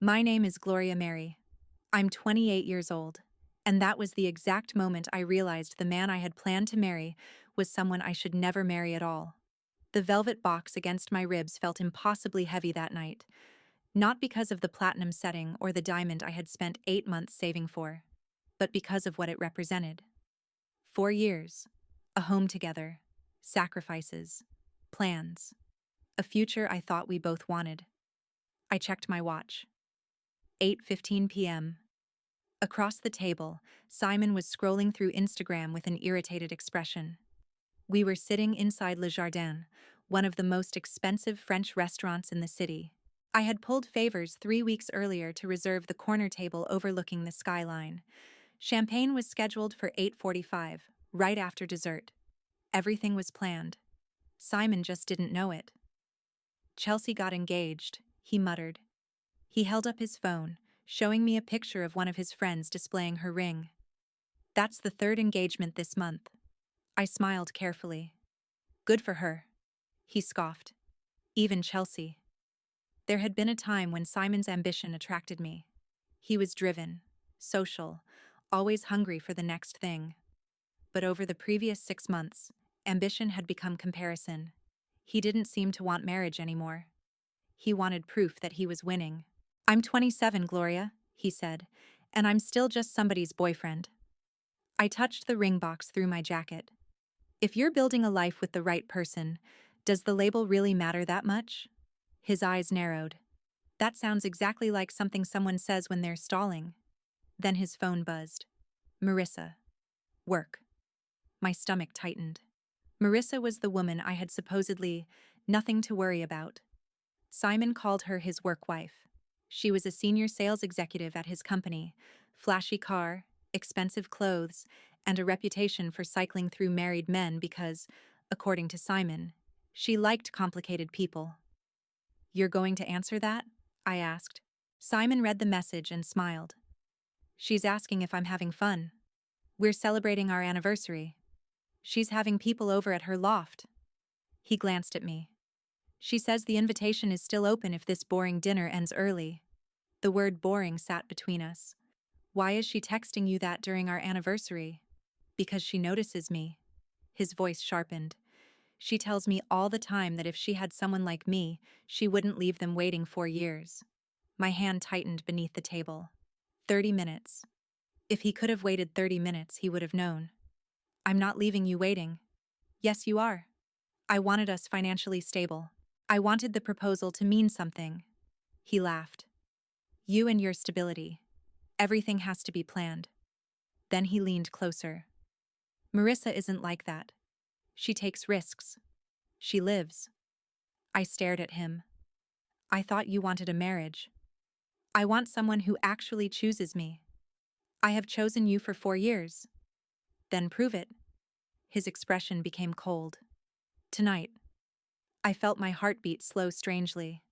My name is Gloria Mary. I'm 28 years old, and that was the exact moment I realized the man I had planned to marry was someone I should never marry at all. The velvet box against my ribs felt impossibly heavy that night, not because of the platinum setting or the diamond I had spent 8 months saving for, but because of what it represented. 4 years, a home together, sacrifices, plans, a future I thought we both wanted. I checked my watch. 8:15 p.m. Across the table, Simon was scrolling through Instagram with an irritated expression. We were sitting inside Le Jardin, one of the most expensive French restaurants in the city. I had pulled favors 3 weeks earlier to reserve the corner table overlooking the skyline. Champagne was scheduled for 8:45, right after dessert. Everything was planned. Simon just didn't know it. Chelsea got engaged, he muttered. He held up his phone, showing me a picture of one of his friends displaying her ring. That's the third engagement this month. I smiled carefully. Good for her. He scoffed. Even Chelsea. There had been a time when Simon's ambition attracted me. He was driven, social, always hungry for the next thing. But over the previous 6 months, ambition had become comparison. He didn't seem to want marriage anymore. He wanted proof that he was winning. I'm 27, Gloria, he said, and I'm still just somebody's boyfriend. I touched the ring box through my jacket. If you're building a life with the right person, does the label really matter that much? His eyes narrowed. That sounds exactly like something someone says when they're stalling. Then his phone buzzed. Marissa. Work. My stomach tightened. Marissa was the woman I had supposedly nothing to worry about. Simon called her his work wife. She was a senior sales executive at his company, flashy car, expensive clothes, and a reputation for cycling through married men because, according to Simon, she liked complicated people. You're going to answer that? I asked. Simon read the message and smiled. She's asking if I'm having fun. We're celebrating our anniversary. She's having people over at her loft. He glanced at me. She says the invitation is still open if this boring dinner ends early. The word boring sat between us. Why is she texting you that during our anniversary? Because she notices me. His voice sharpened. She tells me all the time that if she had someone like me, she wouldn't leave them waiting 4 years. My hand tightened beneath the table. 30 minutes. If he could have waited 30 minutes, he would have known. I'm not leaving you waiting. Yes, you are. I wanted us financially stable. I wanted the proposal to mean something. He laughed. You and your stability. Everything has to be planned. Then he leaned closer. Marissa isn't like that. She takes risks. She lives. I stared at him. I thought you wanted a marriage. I want someone who actually chooses me. I have chosen you for 4 years. Then prove it. His expression became cold. Tonight. I felt my heartbeat slow strangely.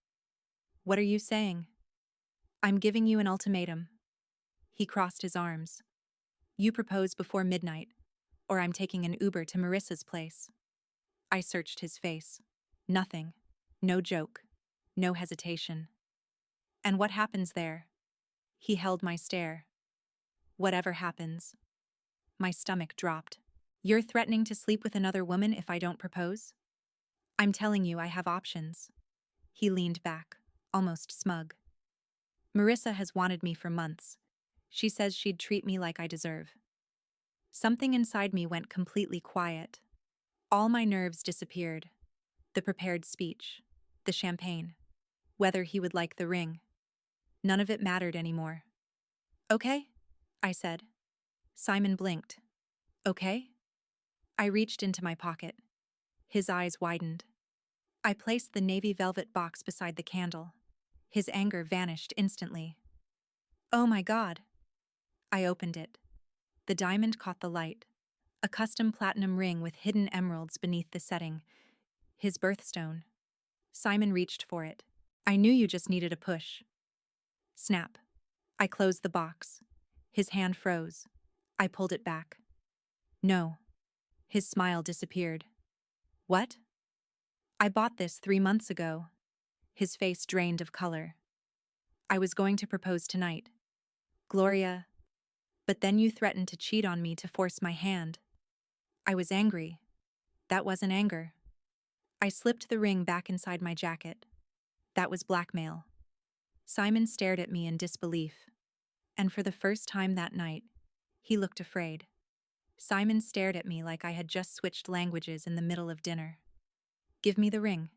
What are you saying? I'm giving you an ultimatum. He crossed his arms. You propose before midnight, or I'm taking an Uber to Marissa's place. I searched his face. Nothing. No joke. No hesitation. And what happens there? He held my stare. Whatever happens. My stomach dropped. You're threatening to sleep with another woman if I don't propose? I'm telling you I have options. He leaned back, almost smug. Marissa has wanted me for months. She says she'd treat me like I deserve. Something inside me went completely quiet. All my nerves disappeared. The prepared speech, the champagne, whether he would like the ring. None of it mattered anymore. Okay, I said. Simon blinked. Okay? I reached into my pocket. His eyes widened. I placed the navy velvet box beside the candle. His anger vanished instantly. Oh my God! I opened it. The diamond caught the light. A custom platinum ring with hidden emeralds beneath the setting. His birthstone. Simon reached for it. I knew you just needed a push. Snap. I closed the box. His hand froze. I pulled it back. No. His smile disappeared. What? I bought this 3 months ago. His face drained of color. I was going to propose tonight. Gloria, but then you threatened to cheat on me to force my hand. I was angry. That wasn't anger. I slipped the ring back inside my jacket. That was blackmail. Simon stared at me in disbelief. And for the first time that night, he looked afraid. Simon stared at me like I had just switched languages in the middle of dinner. Give me the ring.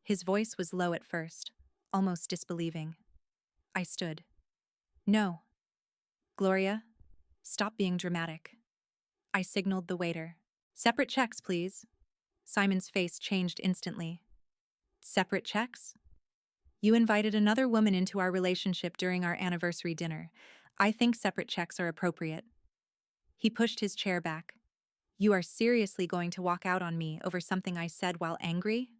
His voice was low at first, almost disbelieving. I stood. No. Gloria, stop being dramatic. I signaled the waiter. Separate checks, please. Simon's face changed instantly. Separate checks? You invited another woman into our relationship during our anniversary dinner. I think separate checks are appropriate. He pushed his chair back. You are seriously going to walk out on me over something I said while angry?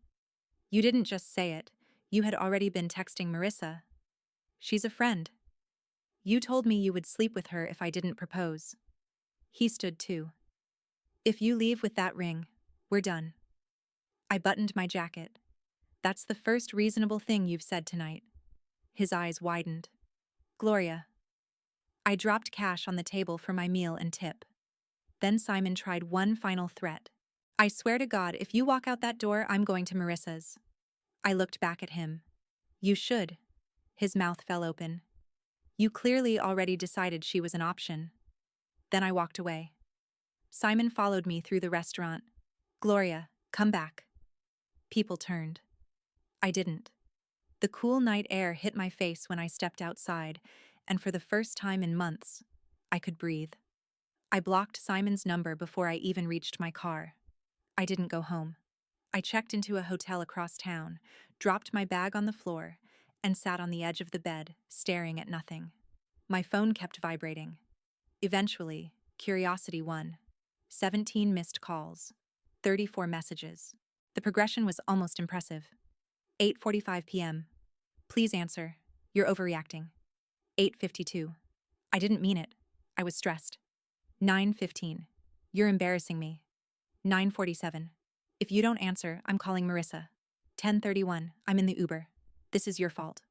You didn't just say it. You had already been texting Marissa. She's a friend. You told me you would sleep with her if I didn't propose. He stood too. If you leave with that ring, we're done. I buttoned my jacket. That's the first reasonable thing you've said tonight. His eyes widened. Gloria. I dropped cash on the table for my meal and tip. Then Simon tried one final threat. I swear to God, if you walk out that door, I'm going to Marissa's. I looked back at him. You should. His mouth fell open. You clearly already decided she was an option. Then I walked away. Simon followed me through the restaurant. Gloria, come back. People turned. I didn't. The cool night air hit my face when I stepped outside, and for the first time in months, I could breathe. I blocked Simon's number before I even reached my car. I didn't go home. I checked into a hotel across town, dropped my bag on the floor, and sat on the edge of the bed, staring at nothing. My phone kept vibrating. Eventually, curiosity won. 17 missed calls. 34 messages. The progression was almost impressive. 8:45 p.m. Please answer. You're overreacting. 8:52. I didn't mean it. I was stressed. 9:15. You're embarrassing me. 9:47. If you don't answer, I'm calling Marissa. 10:31. I'm in the Uber. This is your fault.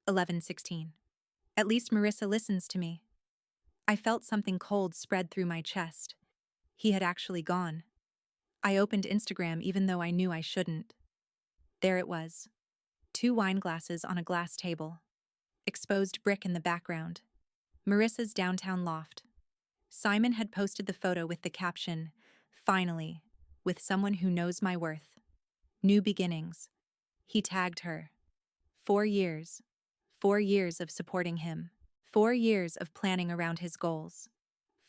11:16. At least Marissa listens to me. I felt something cold spread through my chest. He had actually gone. I opened Instagram even though I knew I shouldn't. There it was. 2 wine glasses on a glass table. Exposed brick in the background. Marissa's downtown loft. Simon had posted the photo with the caption, "Finally, with someone who knows my worth. New beginnings." He tagged her. 4 years. 4 years of supporting him. 4 years of planning around his goals.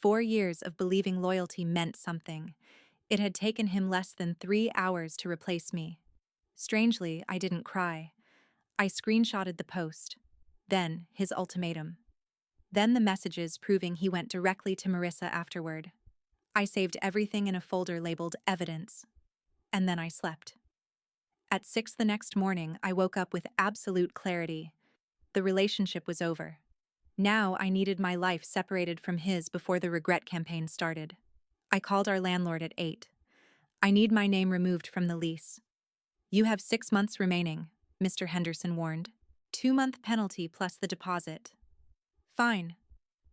4 years of believing loyalty meant something. It had taken him less than 3 hours to replace me. Strangely, I didn't cry. I screenshotted the post. Then, his ultimatum. Then the messages proving he went directly to Marissa afterward. I saved everything in a folder labeled evidence. And then I slept. At 6 the next morning, I woke up with absolute clarity. The relationship was over. Now I needed my life separated from his before the regret campaign started. I called our landlord at 8. I need my name removed from the lease. You have 6 months remaining, Mr. Henderson warned. 2-month penalty plus the deposit. Fine.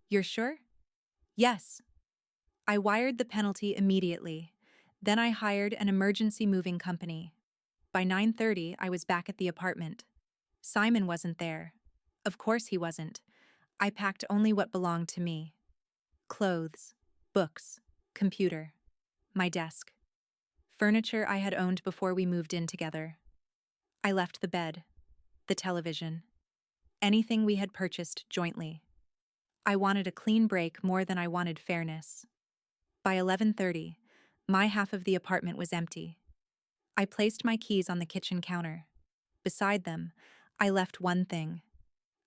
You're sure? Yes. I wired the penalty immediately. Then I hired an emergency moving company. By 9:30, I was back at the apartment. Simon wasn't there. Of course he wasn't. I packed only what belonged to me. Clothes, books, computer, my desk. Furniture I had owned before we moved in together. I left the bed, the television, anything we had purchased jointly. I wanted a clean break more than I wanted fairness. By 11:30, my half of the apartment was empty. I placed my keys on the kitchen counter. Beside them, I left one thing.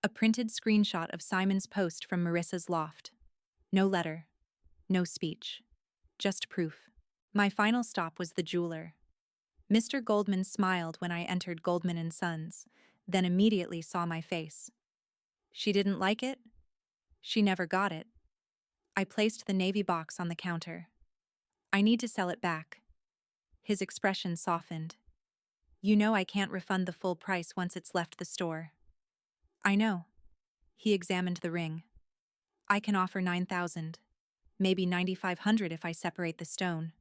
A printed screenshot of Simon's post from Marissa's loft. No letter. No speech. Just proof. My final stop was the jeweler. Mr. Goldman smiled when I entered Goldman and Sons, then immediately saw my face. She didn't like it? She never got it. I placed the navy box on the counter. I need to sell it back. His expression softened. You know I can't refund the full price once it's left the store. I know. He examined the ring. I can offer 9,000, maybe 9,500 if I separate the stone.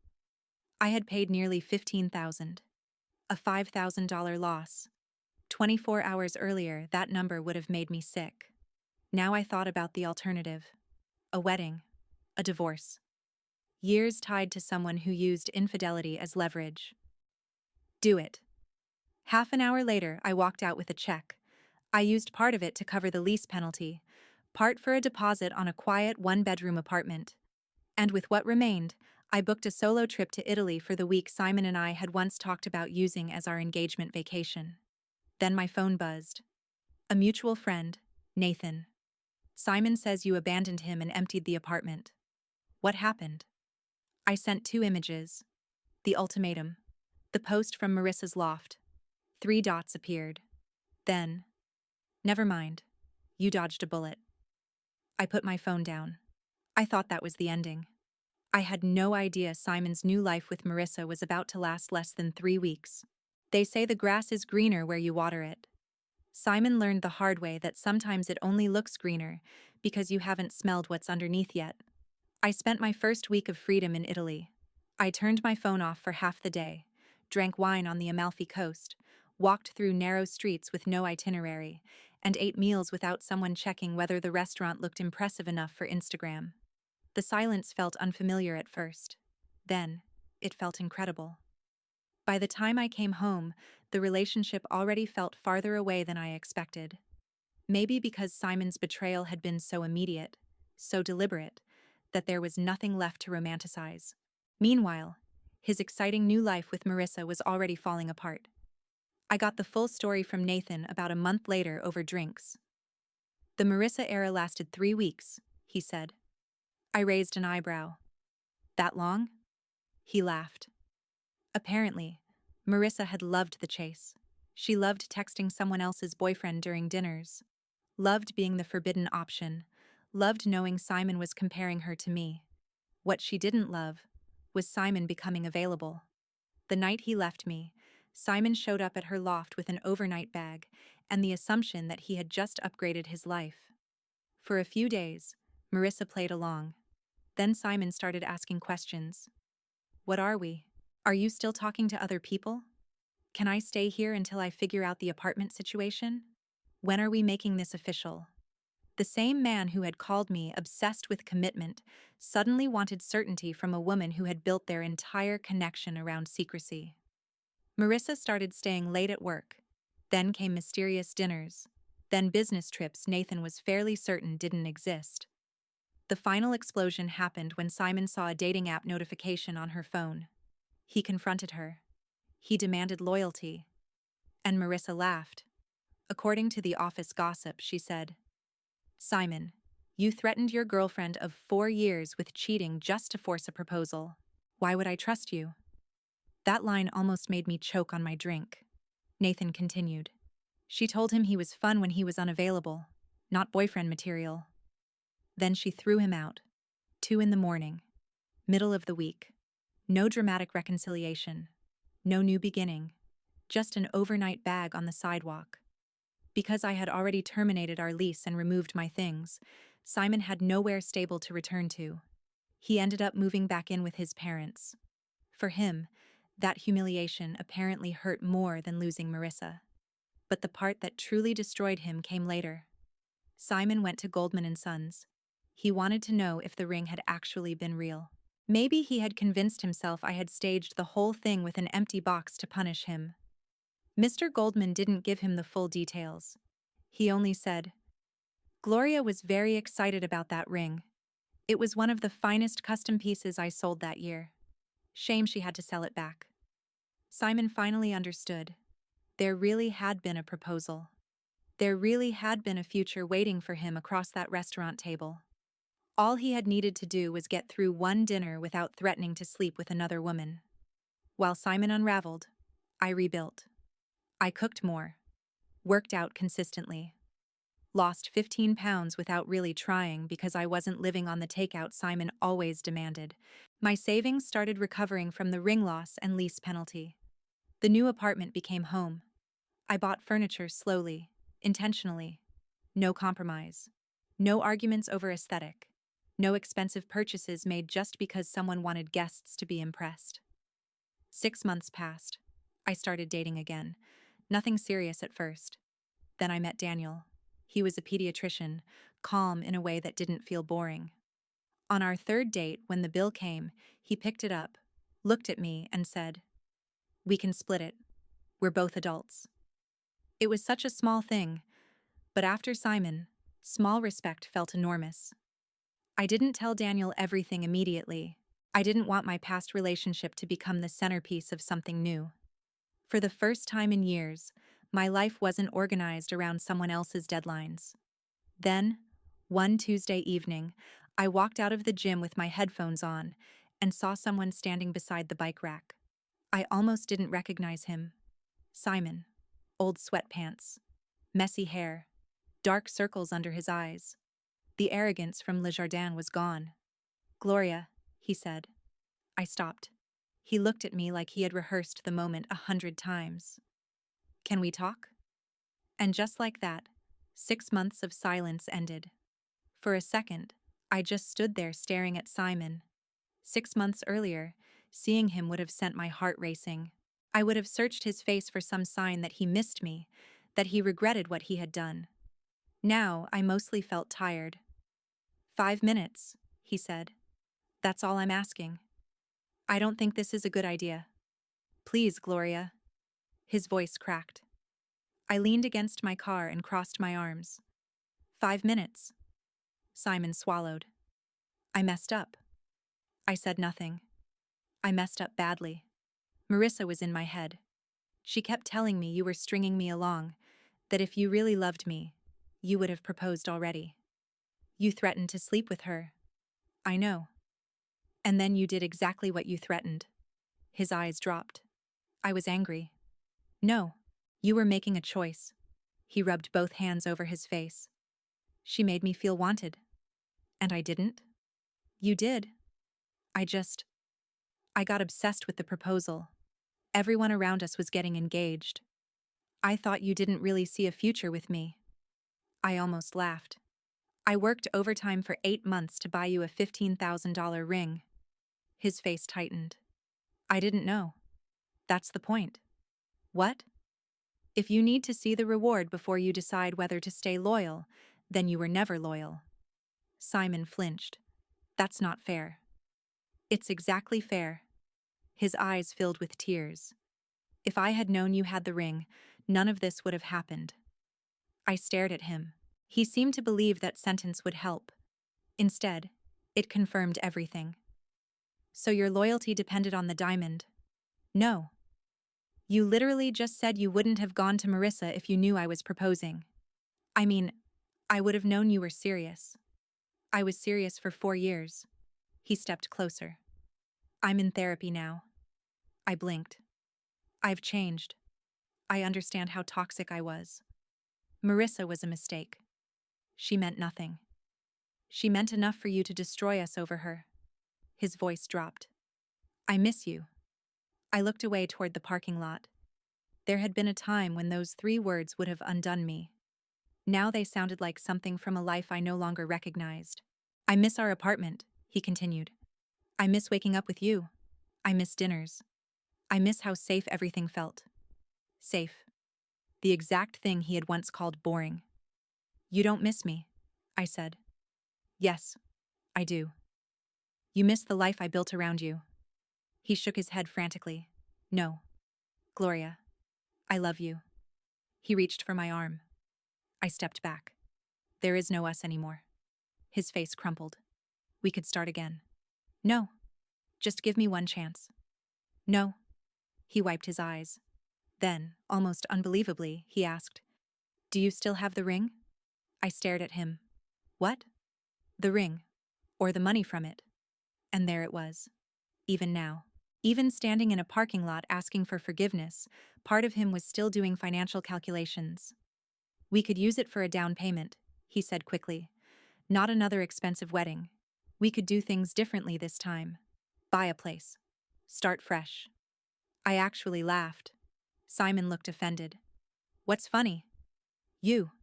I had paid nearly 15,000. A $5,000 loss. 24 hours earlier, that number would have made me sick. Now I thought about the alternative. A wedding. A divorce. Years tied to someone who used infidelity as leverage. Do it. Half an hour later, I walked out with a check. I used part of it to cover the lease penalty, part for a deposit on a quiet one-bedroom apartment. And with what remained, I booked a solo trip to Italy for the week Simon and I had once talked about using as our engagement vacation. Then my phone buzzed. A mutual friend, Nathan. Simon says you abandoned him and emptied the apartment. What happened? I sent 2 images. The ultimatum. The post from Marissa's loft. 3 dots appeared. Then, never mind. You dodged a bullet. I put my phone down. I thought that was the ending. I had no idea Simon's new life with Marissa was about to last less than 3 weeks. They say the grass is greener where you water it. Simon learned the hard way that sometimes it only looks greener because you haven't smelled what's underneath yet. I spent my first week of freedom in Italy. I turned my phone off for half the day, drank wine on the Amalfi Coast, walked through narrow streets with no itinerary, and ate meals without someone checking whether the restaurant looked impressive enough for Instagram. The silence felt unfamiliar at first. Then, it felt incredible. By the time I came home, the relationship already felt farther away than I expected. Maybe because Simon's betrayal had been so immediate, so deliberate, that there was nothing left to romanticize. Meanwhile, his exciting new life with Marissa was already falling apart. I got the full story from Nathan about a month later over drinks. The Marissa era lasted 3 weeks, he said. I raised an eyebrow. That long? He laughed. Apparently, Marissa had loved the chase. She loved texting someone else's boyfriend during dinners, loved being the forbidden option, loved knowing Simon was comparing her to me. What she didn't love was Simon becoming available. The night he left me, Simon showed up at her loft with an overnight bag and the assumption that he had just upgraded his life. For a few days, Marissa played along. Then Simon started asking questions. What are we? Are you still talking to other people? Can I stay here until I figure out the apartment situation? When are we making this official? The same man who had called me obsessed with commitment suddenly wanted certainty from a woman who had built their entire connection around secrecy. Marissa started staying late at work. Then came mysterious dinners. Then business trips Nathan was fairly certain didn't exist. The final explosion happened when Simon saw a dating app notification on her phone. He confronted her. He demanded loyalty. And Marissa laughed. According to the office gossip, she said, Simon, you threatened your girlfriend of 4 years with cheating just to force a proposal. Why would I trust you? That line almost made me choke on my drink. Nathan continued. She told him he was fun when he was unavailable, not boyfriend material. Then she threw him out. 2 in the morning. Middle of the week. No dramatic reconciliation. No new beginning. Just an overnight bag on the sidewalk. Because I had already terminated our lease and removed my things, Simon had nowhere stable to return to. He ended up moving back in with his parents. For him, that humiliation apparently hurt more than losing Marissa. But the part that truly destroyed him came later. Simon went to Goldman & Sons. He wanted to know if the ring had actually been real. Maybe he had convinced himself I had staged the whole thing with an empty box to punish him. Mr. Goldman didn't give him the full details. He only said, Gloria was very excited about that ring. It was one of the finest custom pieces I sold that year. Shame she had to sell it back. Simon finally understood. There really had been a proposal. There really had been a future waiting for him across that restaurant table. All he had needed to do was get through one dinner without threatening to sleep with another woman. While Simon unraveled, I rebuilt. I cooked more, worked out consistently, lost 15 pounds without really trying because I wasn't living on the takeout Simon always demanded. My savings started recovering from the ring loss and lease penalty. The new apartment became home. I bought furniture slowly, intentionally. No compromise. No arguments over aesthetic. No expensive purchases made just because someone wanted guests to be impressed. 6 months passed. I started dating again. Nothing serious at first. Then I met Daniel. He was a pediatrician, calm in a way that didn't feel boring. On our third date, when the bill came, he picked it up, looked at me, and said, "We can split it. We're both adults." It was such a small thing, but after Simon, small respect felt enormous. I didn't tell Daniel everything immediately. I didn't want my past relationship to become the centerpiece of something new. For the first time in years, my life wasn't organized around someone else's deadlines. Then, one Tuesday evening, I walked out of the gym with my headphones on and saw someone standing beside the bike rack. I almost didn't recognize him. Simon. Old sweatpants. Messy hair. Dark circles under his eyes. The arrogance from Le Jardin was gone. "Gloria," he said. I stopped. He looked at me like he had rehearsed the moment 100 times. "Can we talk?" And just like that, 6 months of silence ended. For a second, I just stood there staring at Simon. 6 months earlier, seeing him would have sent my heart racing. I would have searched his face for some sign that he missed me, that he regretted what he had done. Now, I mostly felt tired. "5 minutes," he said. "That's all I'm asking. I don't think this is a good idea. Please, Gloria." His voice cracked. I leaned against my car and crossed my arms. 5 minutes. Simon swallowed. "I messed up." I said nothing. I messed up badly. Marissa was in my head. She kept telling me you were stringing me along, that if you really loved me, you would have proposed already. You threatened to sleep with her. I know. And then you did exactly what you threatened. His eyes dropped. I was angry. "No, you were making a choice." He rubbed both hands over his face. "She made me feel wanted. And I didn't?" "You did. I got obsessed with the proposal. Everyone around us was getting engaged. I thought you didn't really see a future with me." I almost laughed. "I worked overtime for 8 months to buy you a $15,000 ring." His face tightened. "I didn't know. That's the point." "What?" "If you need to see the reward before you decide whether to stay loyal, then you were never loyal." Simon flinched. "That's not fair." "It's exactly fair." His eyes filled with tears. "If I had known you had the ring, none of this would have happened." I stared at him. He seemed to believe that sentence would help. Instead, it confirmed everything. "So your loyalty depended on the diamond?" "No. You literally just said you wouldn't have gone to Marissa if you knew I was proposing." "I mean, I would have known you were serious." "I was serious for 4 years." He stepped closer. "I'm in therapy now." I blinked. "I've changed. I understand how toxic I was. Marissa was a mistake. She meant nothing. She meant enough for you to destroy us over her." His voice dropped. "I miss you." I looked away toward the parking lot. There had been a time when those 3 words would have undone me. Now they sounded like something from a life I no longer recognized. "I miss our apartment," he continued. "I miss waking up with you. I miss dinners. I miss how safe everything felt." Safe. The exact thing he had once called boring. "You don't miss me," I said. "Yes, I do." "You miss the life I built around you." He shook his head frantically. "No. Gloria, I love you." He reached for my arm. I stepped back. "There is no us anymore." His face crumpled. "We could start again." "No. Just give me one chance." "No." He wiped his eyes. Then, almost unbelievably, he asked, "Do you still have the ring?" I stared at him. "What?" "The ring. Or the money from it." And there it was. Even now. Even standing in a parking lot asking for forgiveness, part of him was still doing financial calculations. "We could use it for a down payment," he said quickly. "Not another expensive wedding. We could do things differently this time. Buy a place. Start fresh." I actually laughed. Simon looked offended. "What's funny?" "You."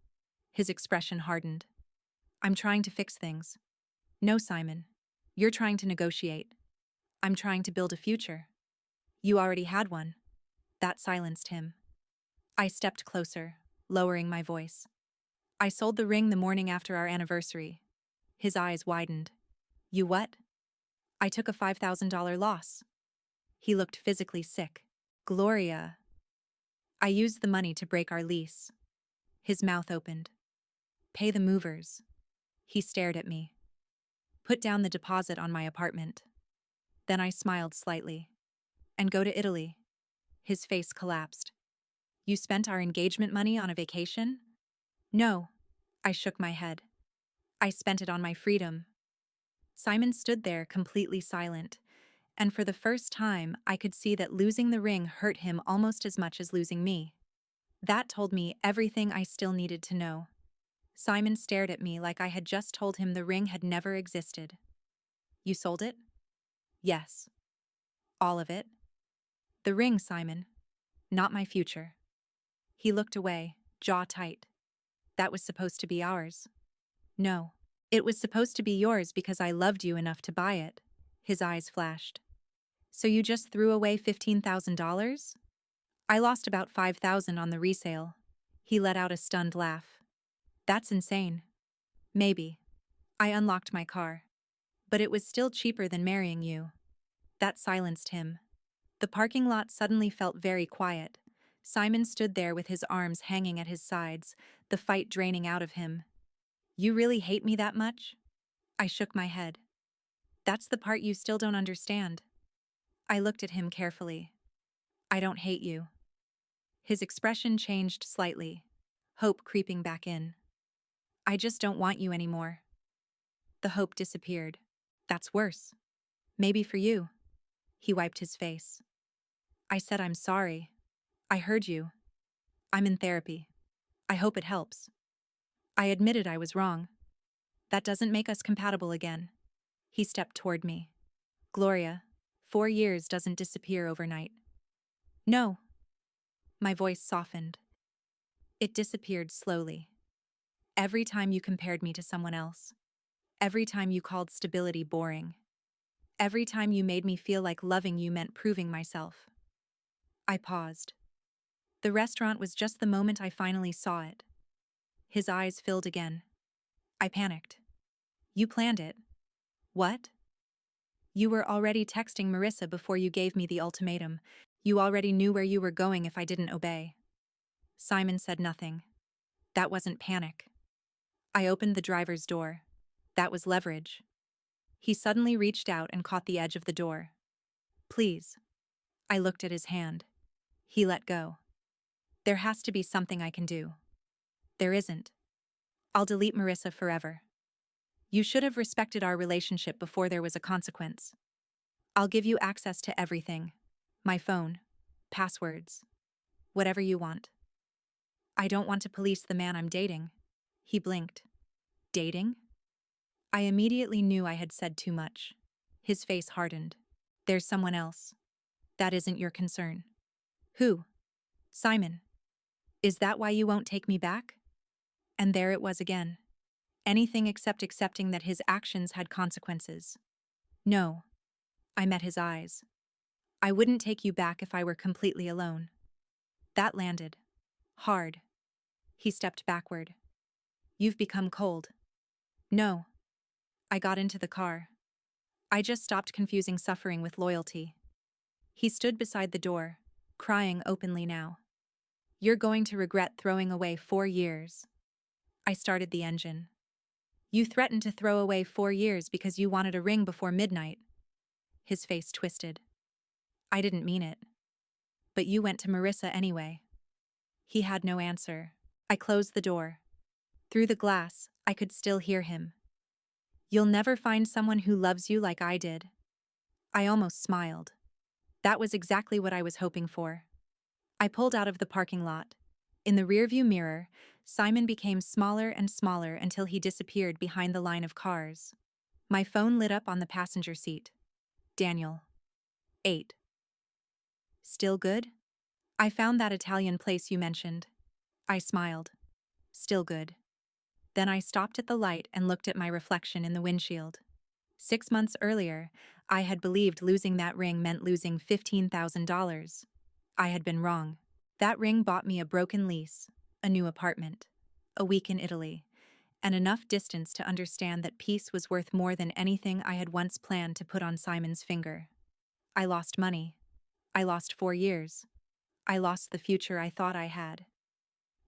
His expression hardened. I'm trying to fix things. No, Simon. You're trying to negotiate. I'm trying to build a future. You already had one. That silenced him. I stepped closer, lowering my voice. I sold the ring the morning after our anniversary. His eyes widened. You what? I took a $5,000 loss. He looked physically sick. Gloria. I used the money to break our lease. His mouth opened. Pay the movers. He stared at me. Put down the deposit on my apartment. Then I smiled slightly. And go to Italy. His face collapsed. You spent our engagement money on a vacation? No. I shook my head. I spent it on my freedom. Simon stood there completely silent, and for the first time I could see that losing the ring hurt him almost as much as losing me. That told me everything I still needed to know. Simon stared at me like I had just told him the ring had never existed. You sold it? Yes. All of it? The ring, Simon. Not my future. He looked away, jaw tight. That was supposed to be ours. No. It was supposed to be yours because I loved you enough to buy it. His eyes flashed. So you just threw away $15,000? I lost about $5,000 on the resale. He let out a stunned laugh. That's insane. Maybe. I unlocked my car. But it was still cheaper than marrying you. That silenced him. The parking lot suddenly felt very quiet. Simon stood there with his arms hanging at his sides, the fight draining out of him. You really hate me that much? I shook my head. That's the part you still don't understand. I looked at him carefully. I don't hate you. His expression changed slightly, hope creeping back in. I just don't want you anymore. The hope disappeared. That's worse. Maybe for you. He wiped his face. I said I'm sorry. I heard you. I'm in therapy. I hope it helps. I admitted I was wrong. That doesn't make us compatible again. He stepped toward me. Gloria, 4 years doesn't disappear overnight. No. My voice softened. It disappeared slowly. Every time you compared me to someone else. Every time you called stability boring. Every time you made me feel like loving you meant proving myself. I paused. The restaurant was just the moment I finally saw it. His eyes filled again. I panicked. You planned it. What? You were already texting Marissa before you gave me the ultimatum. You already knew where you were going if I didn't obey. Simon said nothing. That wasn't panic. I opened the driver's door. That was leverage. He suddenly reached out and caught the edge of the door. Please. I looked at his hand. He let go. There has to be something I can do. There isn't. I'll delete Marissa forever. You should have respected our relationship before there was a consequence. I'll give you access to everything. My phone. Passwords. Whatever you want. I don't want to police the man I'm dating. He blinked. Dating? I immediately knew I had said too much. His face hardened. There's someone else. That isn't your concern. Who? Simon. Is that why you won't take me back? And there it was again. Anything except accepting that his actions had consequences. No. I met his eyes. I wouldn't take you back if I were completely alone. That landed. Hard. He stepped backward. You've become cold. No. I got into the car. I just stopped confusing suffering with loyalty. He stood beside the door, crying openly now. You're going to regret throwing away 4 years. I started the engine. You threatened to throw away 4 years because you wanted a ring before midnight. His face twisted. I didn't mean it. But you went to Marissa anyway. He had no answer. I closed the door. Through the glass, I could still hear him. You'll never find someone who loves you like I did. I almost smiled. That was exactly what I was hoping for. I pulled out of the parking lot. In the rearview mirror, Simon became smaller and smaller until he disappeared behind the line of cars. My phone lit up on the passenger seat. Daniel. 8. Still good? I found that Italian place you mentioned. I smiled. Still good. Then I stopped at the light and looked at my reflection in the windshield. 6 months earlier, I had believed losing that ring meant losing $15,000. I had been wrong. That ring bought me a broken lease, a new apartment, a week in Italy, and enough distance to understand that peace was worth more than anything I had once planned to put on Simon's finger. I lost money. I lost 4 years. I lost the future I thought I had.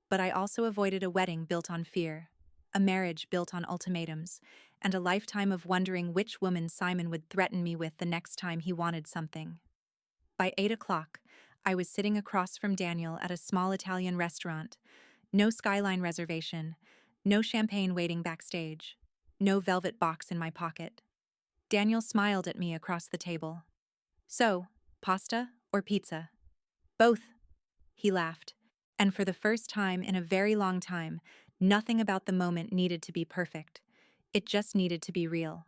But I also avoided a wedding built on fear, a marriage built on ultimatums, and a lifetime of wondering which woman Simon would threaten me with the next time he wanted something. By 8 o'clock, I was sitting across from Daniel at a small Italian restaurant. No skyline reservation, no champagne waiting backstage, no velvet box in my pocket. Daniel smiled at me across the table. So, pasta or pizza? Both, he laughed. And for the first time in a very long time, nothing about the moment needed to be perfect. It just needed to be real.